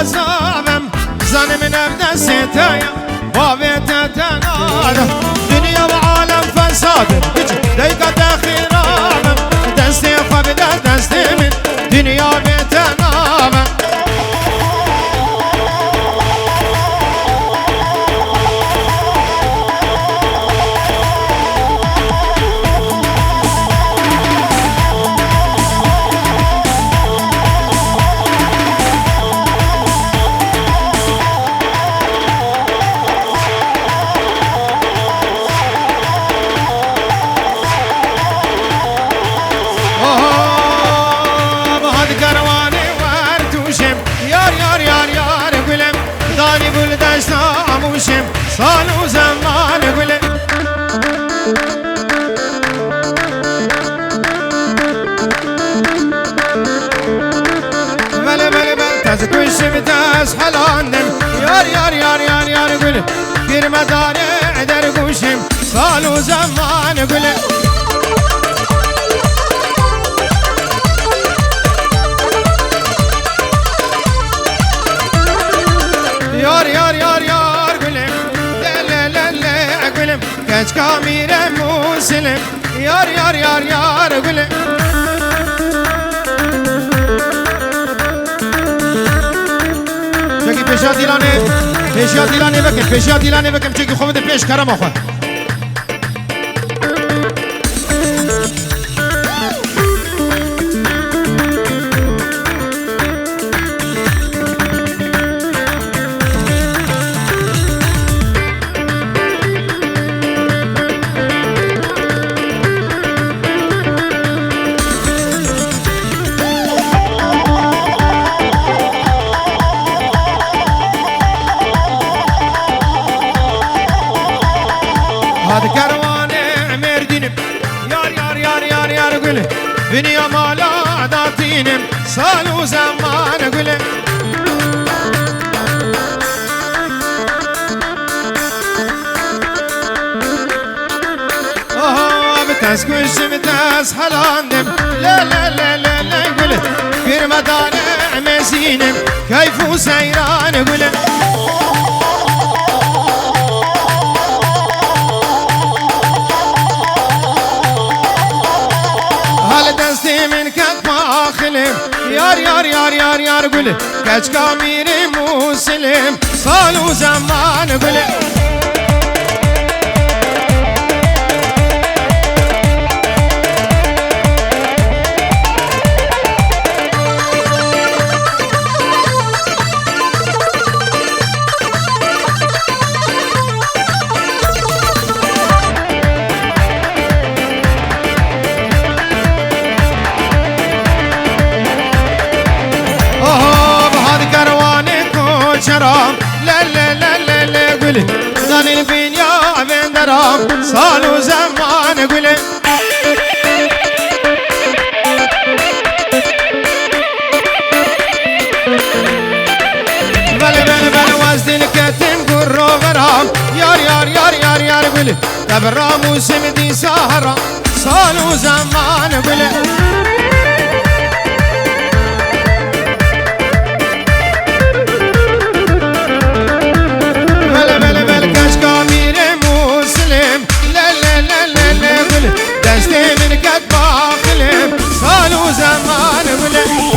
عذابم زن من بدستايا وابيت تنادم دنيا وعالم فساد ديك تخيرام دستي خبدا دستي من دنيا بتنام صار زمان قلت بل بل بل تزك وشمتاس حلاندم يار يار يار يار يار قلت كير مدار عدر قوشم صار زمان قلت يار يار يار يار قلت كاج كامير مسلم يار يار يار يار قل چکی پیشا دیلانه بکن پیشا دیلانه بکن چکی خوبه پیش کرم آخواه هاد كرواني مردينم يار يار يار يار يار قلم دنيا مالا عداتينم صالو زمان قلم بتاس كوش بتاس حلاندم لا لا لا لا لا قلم في رمضان مزينم كيف سيران قلم دستي من كتف آخلم يار يار يار يار يار قولي كاج كامير مسلم صالو زمان قولي شرام لا لا لا لا لا قولي ظن البنيا بين درام صالوا زمان قولي بل بل بل وزد الكتم قرو غرام يار يار يار يار يار قولي تبرا موسم دي سهرة صالوا زمان قولي دستي من كتف آخلم صالو زمان قلم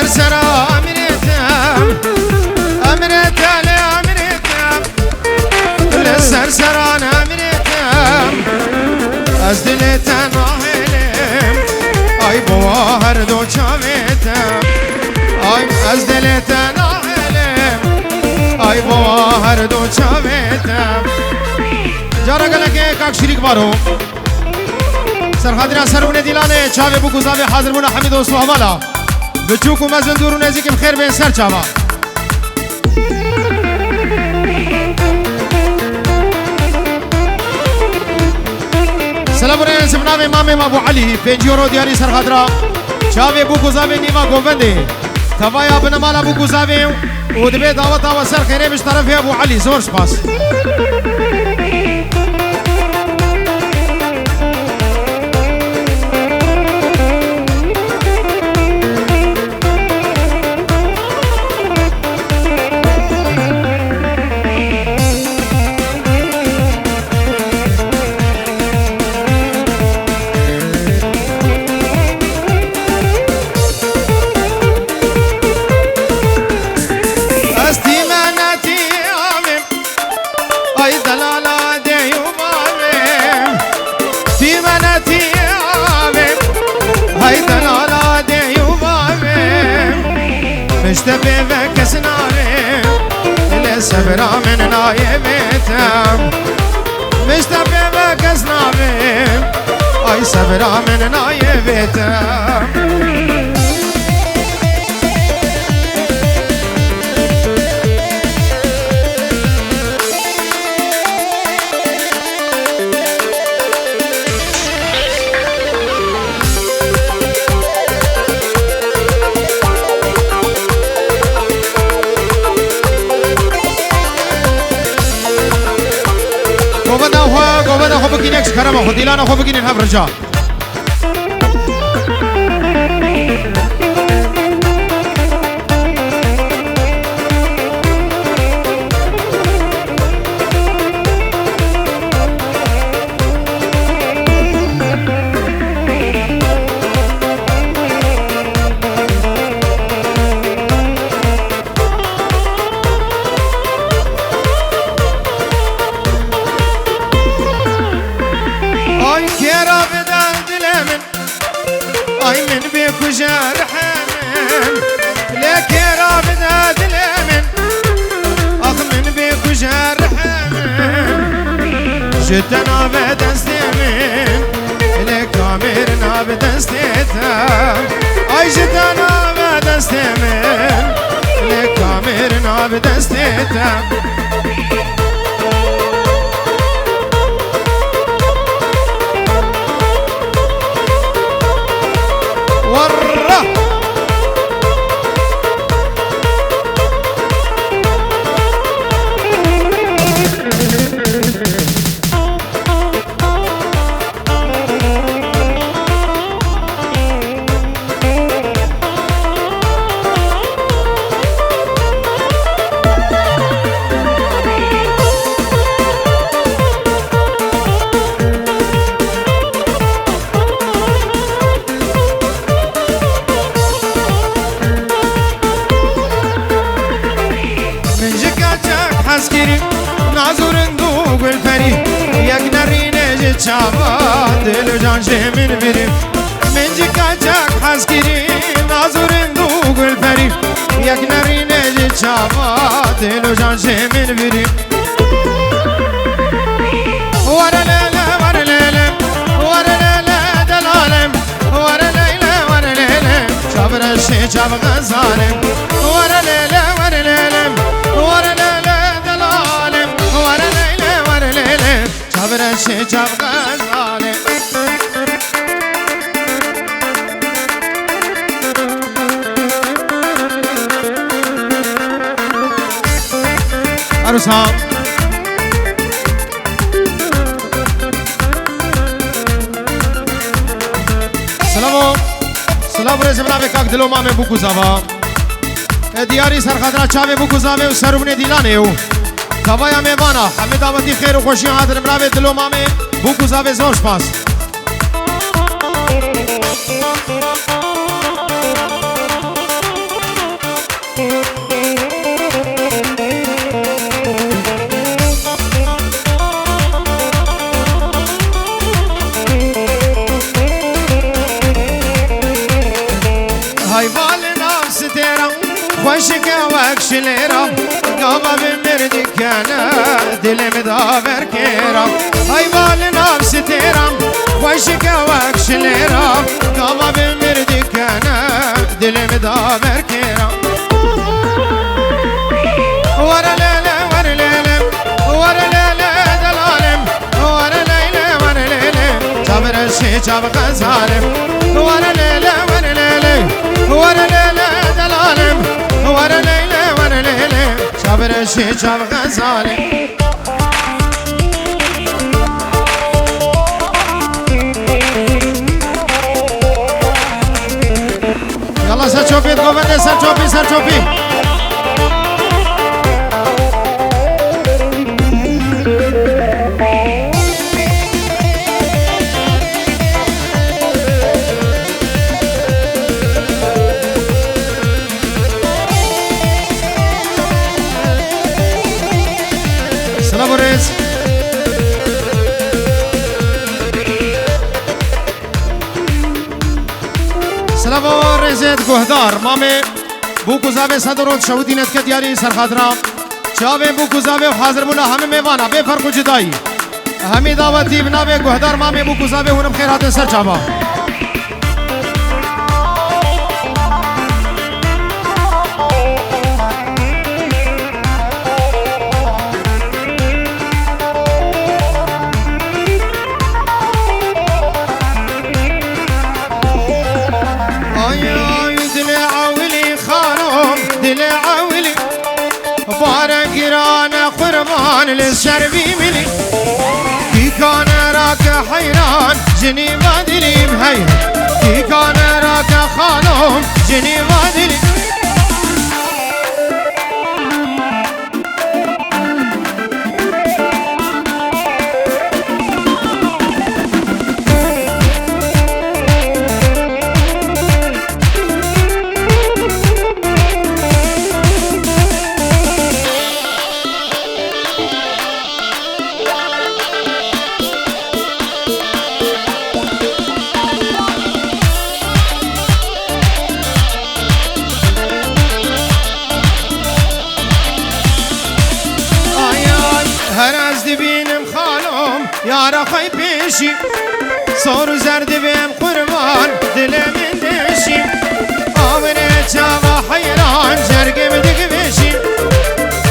سر امرتم امرتم امرتم لسر سران امرتم از دل تنهالم ای بوا هر دو چاوتم ای از دل تنهالم ای بوا هر دو چاوتم جارا گله که کاک شریک بارو سرخادرا سرونه دیلانه چاوه بو گزاوه حاضر بونه حمید و سوهمالا بچوک و مزن دورو نزیکم خیر بین سر چاوا سلام برای سمنام امام ابو علی 5 یورو دیاری سرخادرا چاوه بو گزاوه نیما گوونده توایا بنمالا بو گزاوه و دبه دعوت و سر خیره بش طرف ابو علی زور سپاس مشتبه و کس ناویم لسبرا من نایبتم مشتبه و کس ناویم ای سبرا من نایبتم گوبنده خوب بگین اکس کرم خود دیلانه خوب بگین هم رجا جدنا بدستمن لكامر نابدستم اي جدنا بدستمن لكامر نابدستم ورا چاوا دل جان من بریم من جکاچک حس گیری نازورن دو گل پری یک نرینه چاوا دل جان من بریم ورلیله ورلیله ورلیله دلالم ورلیله ورلیله چابرش چاب غزالم ورلیله ورلیله ورلیله دلالم ورلیله ورلیله چابرش چاب غزالم عروسان سلام برای زمنا به کاک دلو مامه بوکو زاوا دیاری سرخدرا چاوه بوکو زاوه و سروبنه دیلانه و توایا میوانا همه دعوتی خیر و خوشی حاضر امرا دلو مامه بوکو زاوه زور سپاس خوشك وكشليرا قابا بمردي كان دلم دابر كيرا هاي بال نفس تيرا خوشك وكشليرا قابا بمردي كان دلم دابر كيرا ورا ليلة ورا ليلة ورا ليلة دلالم ورا ليلة ورا ليلة جابر الشي جاب غزالم ورا ليلة ورا ليلة ورا ليلة دلالم ورا ليلة ورا ليلة جابر الشي جاب غزالم يلا سر چوبی گوبنده سر چوبی سر چوبی سلام ورز سلام ورزت گهدار مامه بوکو زاوی صدرون شهودینت که دیاری سرخادرا چاوه بوکو زاوی حاضر بونا همه میوانا بے فرق و جدایی همی دعوتی بناوه گهدار مامه بوکو زاوی هونم خیرات سر چاوا قربان للشربي ملي كي كان راك حيران جني ما دلي بهي كي كان راك خانوم جني ما دلي يا رخي بيشي صور زرد بين قربان دلمن دشي آوره جاوا حيران جرق بدق بيشي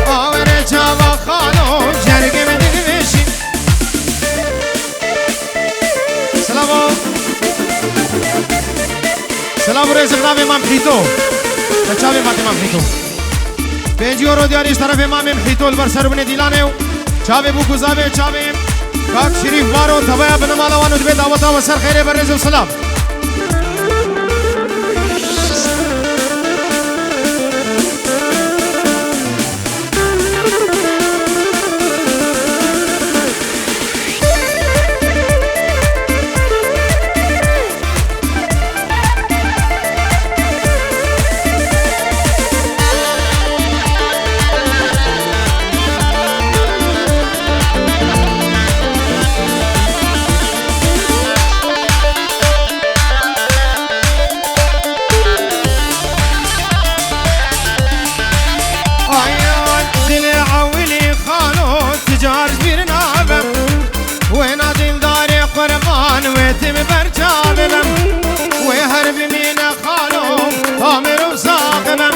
آوره جاوا خانو جرق بدق بيشي سلام رزق نام امام خيتو تشاوي مات امام خيتو بيجي ورو دياريش طرف امام خيتو البرسر بن ديلانيو چاوي بوكو زاوي چاوي کاک شریف بارو تبایا بنمالا وانو دبی دعوتا و سر خیره بر رزق سلام ويتم برجالم ويهرب من خالهم طامر وساقلم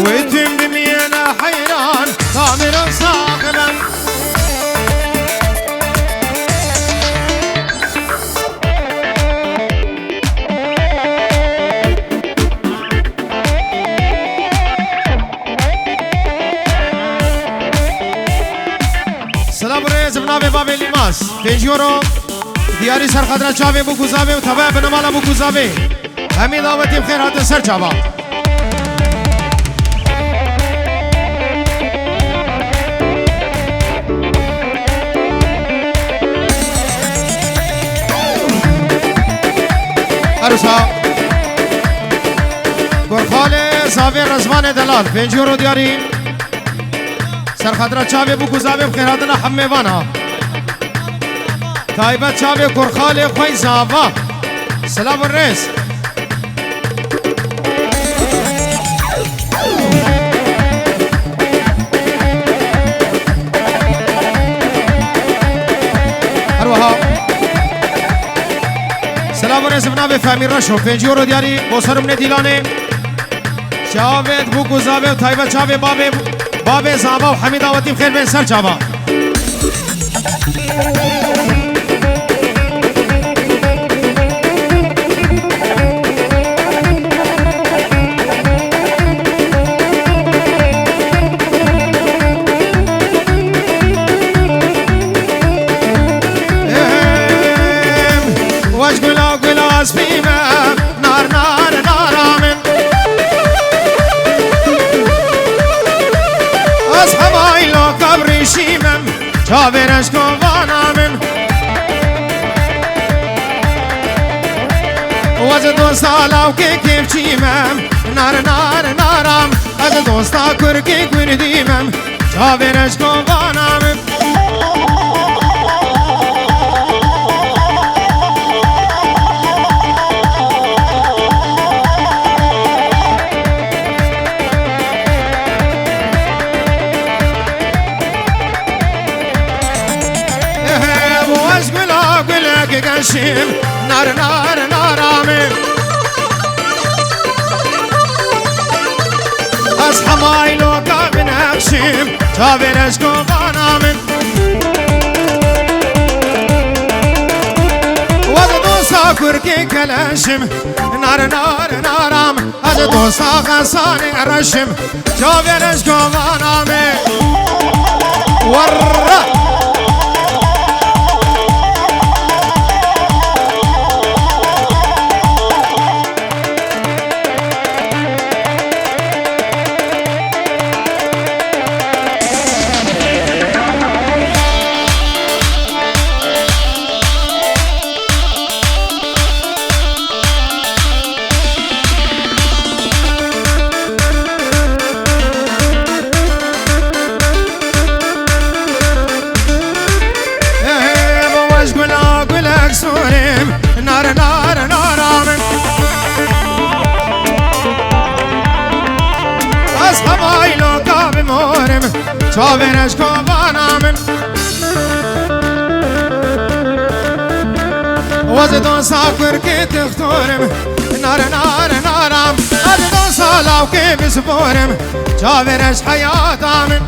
ويتم بمين حيران طامر وساقلم سلام رئيس بنابي بابي لماس تيجورو دیاری سرخدرا چاوی بو گزاوی و تبع بنمالا بو گزاوی همین دعوتی بخیر هاتن سر چاوا عروسا گرخال زاوی رزوان دلال پنجورو دیاری سرخدرا چاوی بو گزاوی بخیر هاتن حمیوانا تایبت چاوی کرخال خوی زاوا سلام الرئیس سبنا بفهمی رشو پنجیورو دیاری بسرم ندیلانه جاوید بوکو زاوه و تایبه چاوه بابه زابا و حمید آواتیم خیر بین سر چاوا چاورش کوانامن وز دوستالاو که کیف چیمم نارم از دوستا کرکی کردیمم چاورش کوانامن گشیم نارامه از همای لوکا بنقشیم تا برش کوانامن و دوستا کرکی کلشیم نارم از دوستا غسانی رشیم تا برش کوانامه ورّا نارامن از همای لوکا بمورم چاورش کوانامن وز دوستا کرکی تختورم نارم از دوستا لاوکی بسپورم چاورش حیاتامن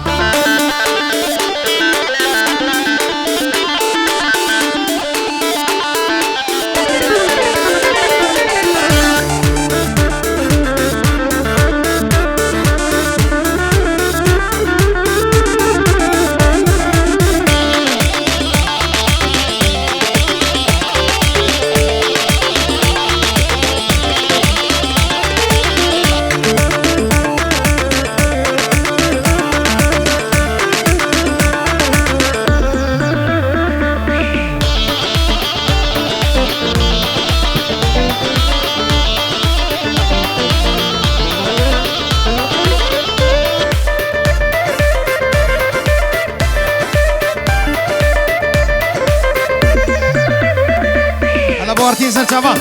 Artin sar çava. Ay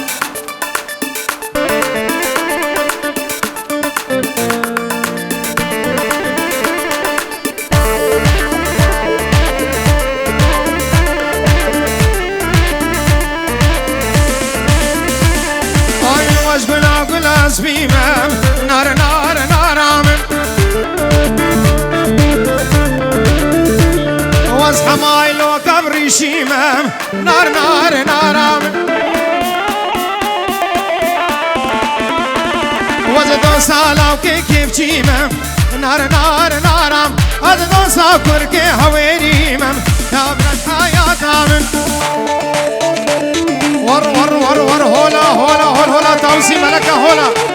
vaş gula spimem naramem was hamay lo kabri shimem naramem وز دوستا لاوکی کیف چیمم نارم از دوستا کرکی هویریمم تابرش حیاتامن ور هولا تاوسی ملکه هولا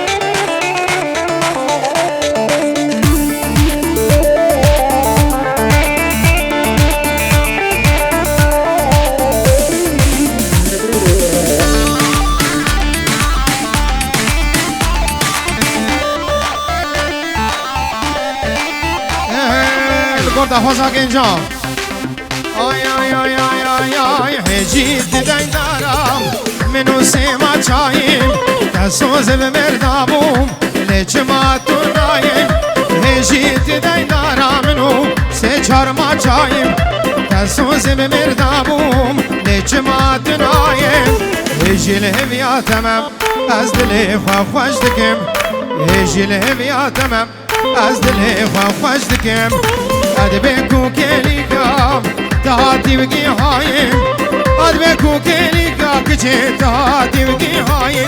گرد حوزا گنجا آی هجید دیدن دارم منو سیما چاییم دستوز به مردابوم لچما توناییم هجید دیدن دارم منو سه چار ما چاییم دستوز به مردابوم لچما توناییم اجي الهب يا تمام از دلي خوش دكم اجي الهب يا تمام از دلي خوش دكم ادبكو كليكا تهاتي بقي هاي ادبكو كليكا كجي تهاتي بقي هاي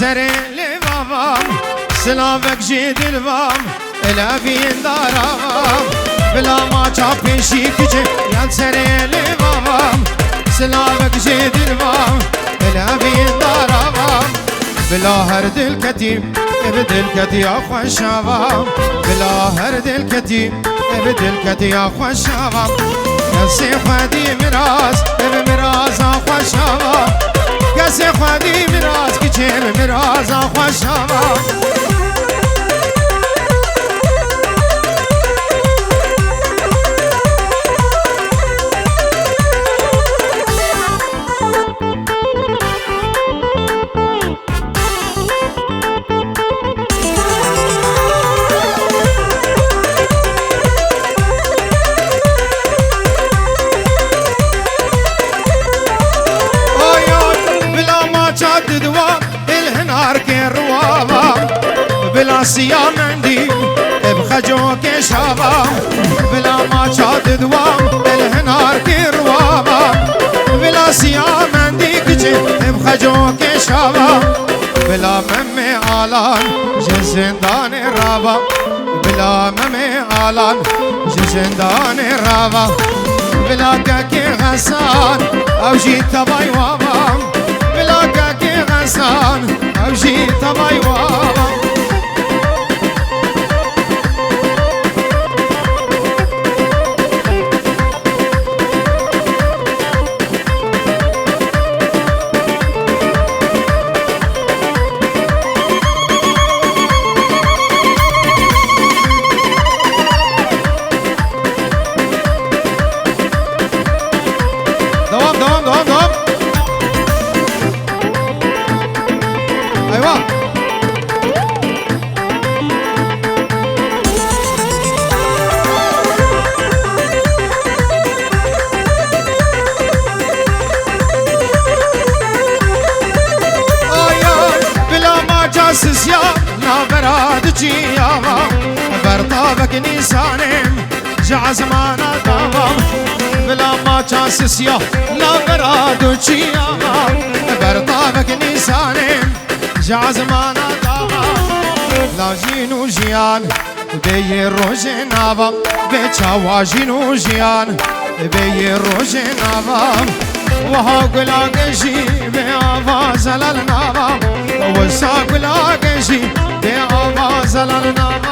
سري لبابام سلامك جيد البام الافين دارام بلا ما چاپشی کجه یاد سري لبابام سلامك جيد البام الافين دارام بلا هر دل كتيم ابدل كتي اخوش شوام بلا هر دل كتيم ابدل كتي اخوش شوام کسی خودی مراز مراز اخوش شوام کسی خودی مراز که چه مراز خوش شوام بلا سيام عندي بخجو كشابا بلا ما شاد دوام الهنار كروابا بلا سيام عندي كجي بخجو كشابا بلا ممي آلان جزندان رابا بلا ممي آلان جزندان رابا بلا كاكي غسان او جيت باي وابا بلا كاكي غسان او جيت باي وابا سيا لا براد جياوا برطابك نيسانم جع زمانا داوا بلا ما سيا لا براد جياوا برطابك نيسانم جع زمانا داوا لا جينو جيان بي روجناوا بچاوا جينو جيان بي روجناوا وها قلاقشي بآواز للناوا وساق لاقشي بآواز للناوا